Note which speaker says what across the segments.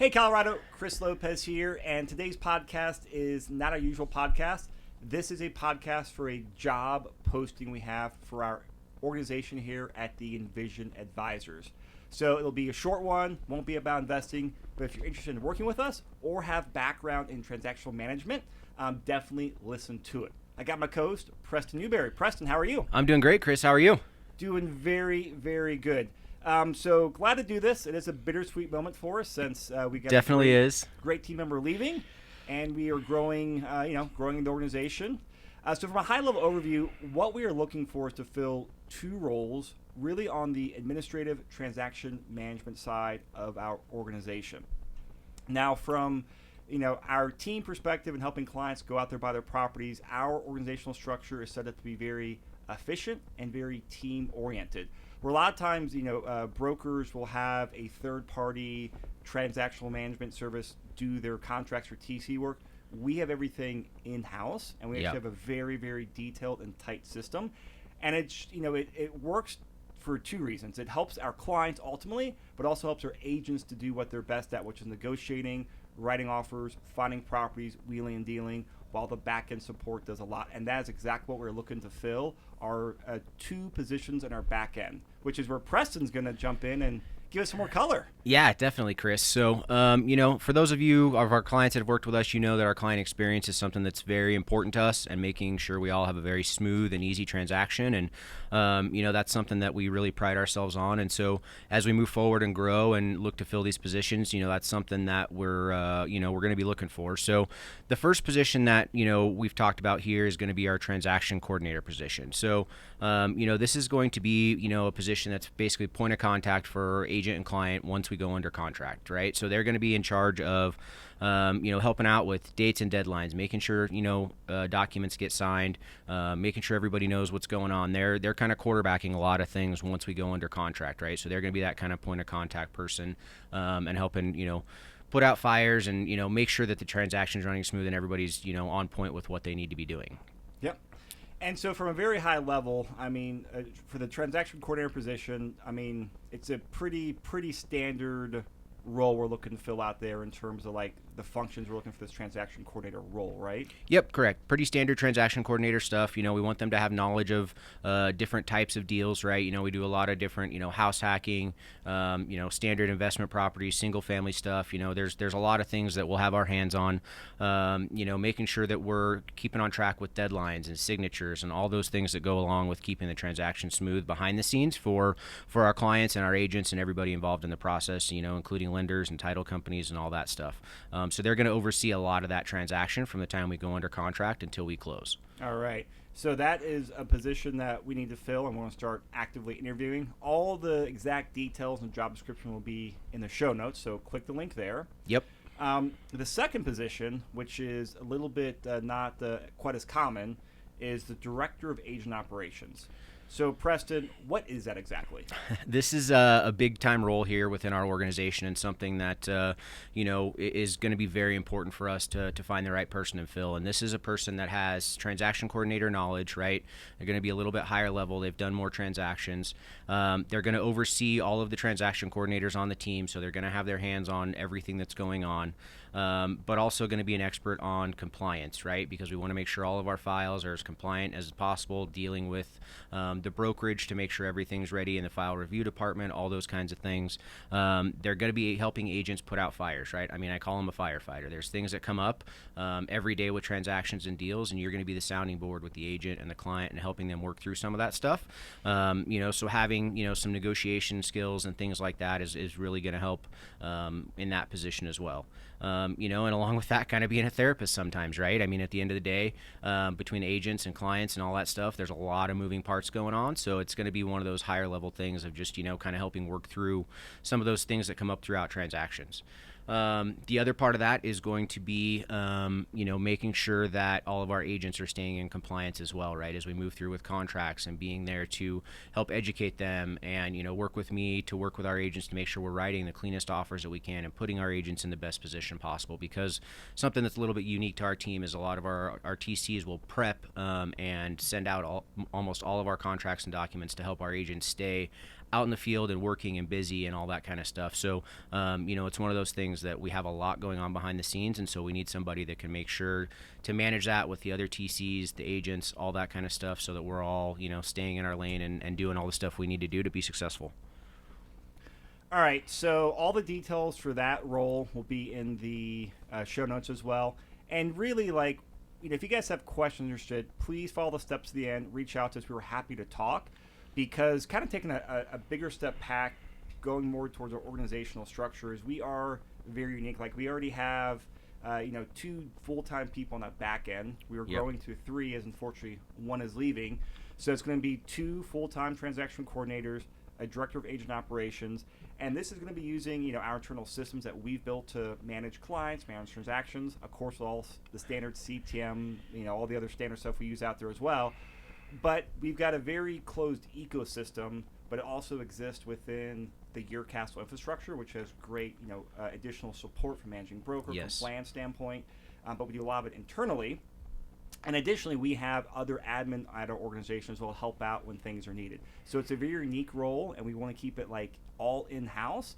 Speaker 1: Hey, Colorado, Chris Lopez here, and today's podcast is not our usual podcast. This is a podcast for a job posting we have for our organization here at the Envision Advisors. So it'll be a short one, won't be about investing, but if you're interested in working with us or have background in transactional management, definitely listen to it. I got my co-host, Preston Newberry. Preston, how are you?
Speaker 2: I'm doing great, Chris. How are you?
Speaker 1: Doing very, very good. So glad to do this. It is a bittersweet moment for us since we got
Speaker 2: Definitely is.
Speaker 1: Great team member leaving, and we are growing, growing the organization. So from a high-level overview, what we are looking for is to fill two roles really on the administrative transaction management side of our organization. Now, from our team perspective and helping clients go out there buy their properties, our organizational structure is set up to be very efficient and very team-oriented. Where a lot of times, brokers will have a third-party transactional management service do their contracts or TC work. We have everything in-house, and we actually have a very, very detailed and tight system. And it works for two reasons. It helps our clients ultimately, but also helps our agents to do what they're best at, which is negotiating, writing offers, finding properties, wheeling and dealing, while the back-end support does a lot. And that is exactly what we're looking to fill, are two positions in our back-end, which is where Preston's going to jump in and give us some more color.
Speaker 2: Yeah, definitely, Chris. So, for those of you of our clients that have worked with us, you know that our client experience is something that's very important to us, and making sure we all have a very smooth and easy transaction. And, that's something that we really pride ourselves on. And so as we move forward and grow and look to fill these positions, that's something that we're going to be looking for. So the first position that, we've talked about here is going to be our transaction coordinator position. So, this is going to be, a position that's basically point of contact for agent and client once we go under contract, right? So they're going to be in charge of, helping out with dates and deadlines, making sure, documents get signed, making sure everybody knows what's going on. They're kind of quarterbacking a lot of things once we go under contract, right? So they're going to be that kind of point of contact person, and helping, put out fires and, make sure that the transaction's running smooth and everybody's, on point with what they need to be doing.
Speaker 1: Yep. And so from a very high level, for the transaction coordinator position, it's a pretty standard role we're looking to fill out there in terms of like the functions we're looking for this transaction coordinator role, right?
Speaker 2: Yep, correct. Pretty standard transaction coordinator stuff. We want them to have knowledge of different types of deals, right? We do a lot of different, house hacking, standard investment properties, single family stuff. There's a lot of things that we'll have our hands on, making sure that we're keeping on track with deadlines and signatures and all those things that go along with keeping the transaction smooth behind the scenes for our clients and our agents and everybody involved in the process, including lenders and title companies and all that stuff. So they're going to oversee a lot of that transaction from the time we go under contract until we close.
Speaker 1: All right. So that is a position that we need to fill, and we're going to start actively interviewing. All the exact details and job description will be in the show notes, so click the link there.
Speaker 2: Yep.
Speaker 1: The second position, which is a little bit not quite as common, is the Director of Agent Operations. So, Preston, what is that exactly?
Speaker 2: This is a big-time role here within our organization, and something that, is going to be very important for us to find the right person and fill. And this is a person that has transaction coordinator knowledge, right? They're going to be a little bit higher level. They've done more transactions. They're going to oversee all of the transaction coordinators on the team, so they're going to have their hands on everything that's going on. But also going to be an expert on compliance, right? Because we want to make sure all of our files are as compliant as possible, dealing with the brokerage to make sure everything's ready in the file review department, all those kinds of things. They're going to be helping agents put out fires, right? I mein, I call them a firefighter. There's things that come up every day with transactions and deals, and you're going to be the sounding board with the agent and the client and helping them work through some of that stuff. So having, some negotiation skills and things like that is really going to help in that position as well. And along with that, kind of being a therapist sometimes, right? I mean, at the end of the day, between agents and clients and all that stuff, there's a lot of moving parts going on. So it's going to be one of those higher level things of just, kind of helping work through some of those things that come up throughout transactions. The other part of that is going to be, making sure that all of our agents are staying in compliance as well, right? As we move through with contracts, and being there to help educate them and, work with me to work with our agents to make sure we're writing the cleanest offers that we can and putting our agents in the best position possible. Because something that's a little bit unique to our team is a lot of our TCs will prep and send out almost all of our contracts and documents to help our agents stay out in the field and working and busy and all that kind of stuff. So, it's one of those things that we have a lot going on behind the scenes, and so we need somebody that can make sure to manage that with the other TCs, the agents, all that kind of stuff, so that we're all, staying in our lane and doing all the stuff we need to do to be successful.
Speaker 1: All right, so all the details for that role will be in the show notes as well. And really, if you guys have questions or interested, please follow the steps to the end. Reach out to us. We were happy to talk, because kind of taking a bigger step back, going more towards our organizational structure, is we are very unique. Like, we already have, 2 full-time people on that back end. We were growing to 3, as unfortunately one is leaving. So it's going to be 2 full-time transaction coordinators, a director of agent operations, and this is going to be using our internal systems that we've built to manage clients, manage transactions, of course all the standard CTM, all the other standard stuff we use out there as well. But we've got a very closed ecosystem, but it also exists within the Castle infrastructure, which has great additional support from managing broker, from plan standpoint, but we do a lot of it internally. And additionally, we have other admin at our organizations who will help out when things are needed. So it's a very unique role, and we want to keep it all in-house,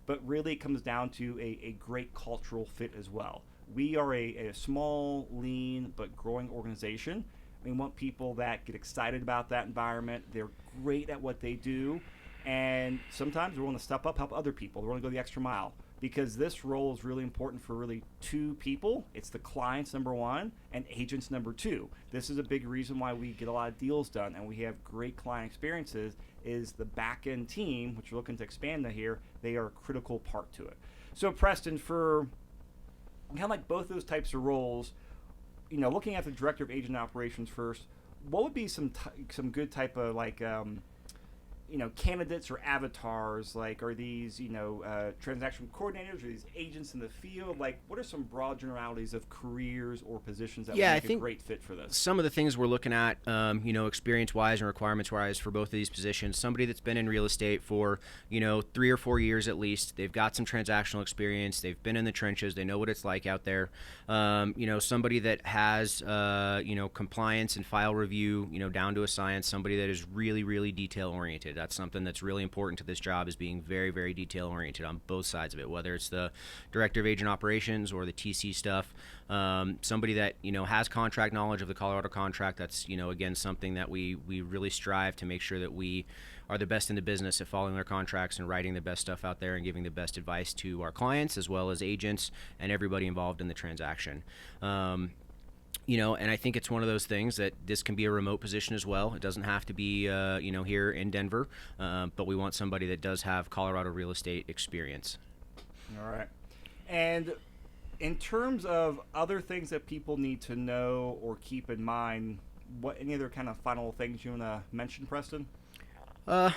Speaker 1: but really it comes down to a great cultural fit as well. We are a small, lean, but growing organization. We want people that get excited about that environment. They're great at what they do, and sometimes they're willing to step up, help other people. They're willing to go the extra mile, because this role is really important for really 2 people. It's the clients, number 1, and agents, number 2. This is a big reason why we get a lot of deals done and we have great client experiences, is the back-end team, which we're looking to expand to here. They are a critical part to it. So Preston, for kind of both those types of roles, looking at the director of agent operations first, what would be some good type of candidates or avatars? Are these, transaction coordinators, or these agents in the field? What are some broad generalities of careers or positions that would make a great fit for this?
Speaker 2: Some of the things we're looking at, experience-wise and requirements-wise for both of these positions, somebody that's been in real estate for, 3 or 4 years at least. They've got some transactional experience. They've been in the trenches. They know what it's like out there. Somebody that has, compliance and file review, down to a science, somebody that is really, really detail-oriented. That's something that's really important to this job, is being very, very detail-oriented on both sides of it, whether it's the director of agent operations or the TC stuff. Somebody that, has contract knowledge of the Colorado contract. That's, again, something that we really strive to make sure that we are the best in the business at following their contracts and writing the best stuff out there and giving the best advice to our clients as well as agents and everybody involved in the transaction. And I think it's one of those things that this can be a remote position as well. It doesn't have to be, here in Denver, but we want somebody that does have Colorado real estate experience.
Speaker 1: All right. And in terms of other things that people need to know or keep in mind, any other kind of final things you want to mention, Preston?
Speaker 2: I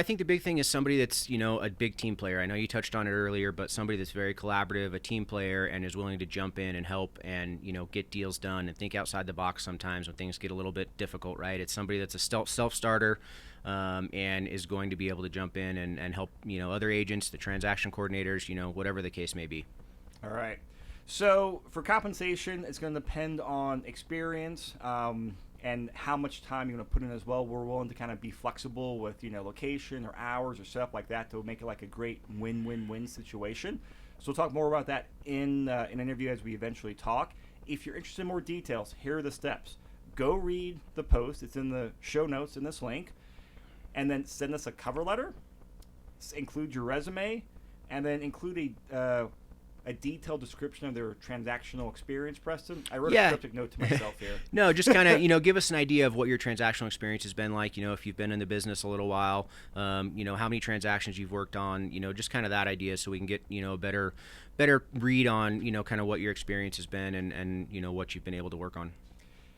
Speaker 2: think the big thing is somebody that's, a big team player. I know you touched on it earlier, but somebody that's very collaborative, a team player, and is willing to jump in and help and, get deals done and think outside the box sometimes when things get a little bit difficult, right? It's somebody that's a self-starter, and is going to be able to jump in and help, other agents, the transaction coordinators, whatever the case may be.
Speaker 1: All right. So for compensation, it's going to depend on experience, and how much time you're going to put in as well. We're willing to kind of be flexible with, location or hours or stuff like that to make it a great win-win-win situation. So we'll talk more about that in an interview as we eventually talk. If you're interested in more details, here are the steps. Go read the post. It's in the show notes in this link. And then send us a cover letter. Include your resume. And then include a detailed description of their transactional experience, Preston? I wrote a cryptic note to myself here.
Speaker 2: No, just kind of, give us an idea of what your transactional experience has been like, if you've been in the business a little while, how many transactions you've worked on, just kind of that idea so we can get, a better read on, kind of what your experience has been and what you've been able to work on.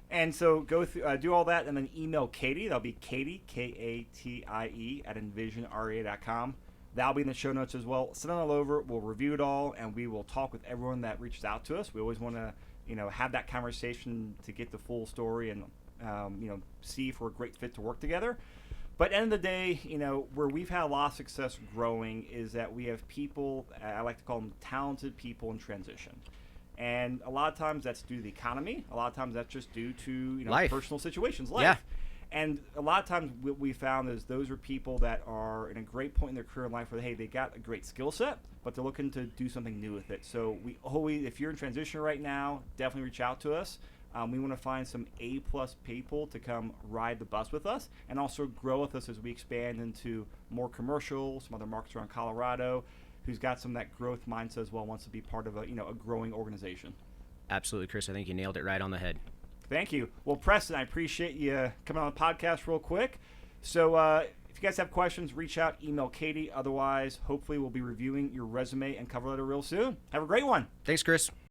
Speaker 1: And so go through, do all that and then email Katie. That'll be Katie, Katie, at envisionrea.com. That'll be in the show notes as well. Send it all over. We'll review it all, and we will talk with everyone that reaches out to us. We always want to, have that conversation to get the full story and, see if we're a great fit to work together. But at the end of the day, where we've had a lot of success growing is that we have people, I like to call them talented people in transition. And a lot of times that's due to the economy. A lot of times that's just due to,
Speaker 2: life.
Speaker 1: Personal situations, life.
Speaker 2: Yeah.
Speaker 1: And a lot of times what we found is those are people that are in a great point in their career in life where, hey, they got a great skill set, but they're looking to do something new with it. So we always, if you're in transition right now, definitely reach out to us. We want to find some A-plus people to come ride the bus with us and also grow with us as we expand into more commercial, some other markets around Colorado, who's got some of that growth mindset as well, wants to be part of a growing organization.
Speaker 2: Absolutely, Chris. I think you nailed it right on the head.
Speaker 1: Thank you. Well, Preston, I appreciate you coming on the podcast real quick. So if you guys have questions, reach out, email Katie. Otherwise, hopefully we'll be reviewing your resume and cover letter real soon. Have a great one.
Speaker 2: Thanks, Chris.